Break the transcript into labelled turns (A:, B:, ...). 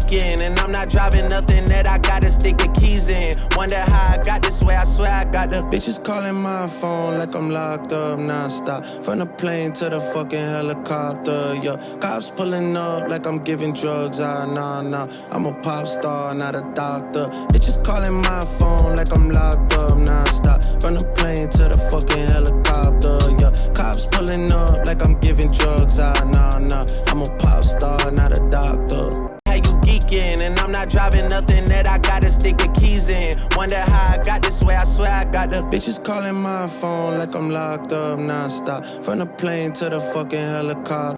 A: geeking, and I'm not driving nothing that I gotta stick the keys in. Wonder how I got this way, I swear I got the bitches calling my phone like I'm locked up non-stop. From the plane to the fucking helicopter, yeah. Cops pulling up like I'm giving drugs, nah. I'm a pop star, not a doctor. Bitches calling my phone like I'm locked up non-stop. From the plane to the fucking helicopter, yeah. Cops pulling up like I'm giving drugs, nah. I'm a pop star, not a doctor. How you geeking, and I'm not driving nothing that I gotta stick the keys in. Wonder how I got this way, I swear I got the bitches calling my phone like I'm locked up non-stop. From the plane to the fucking helicopter.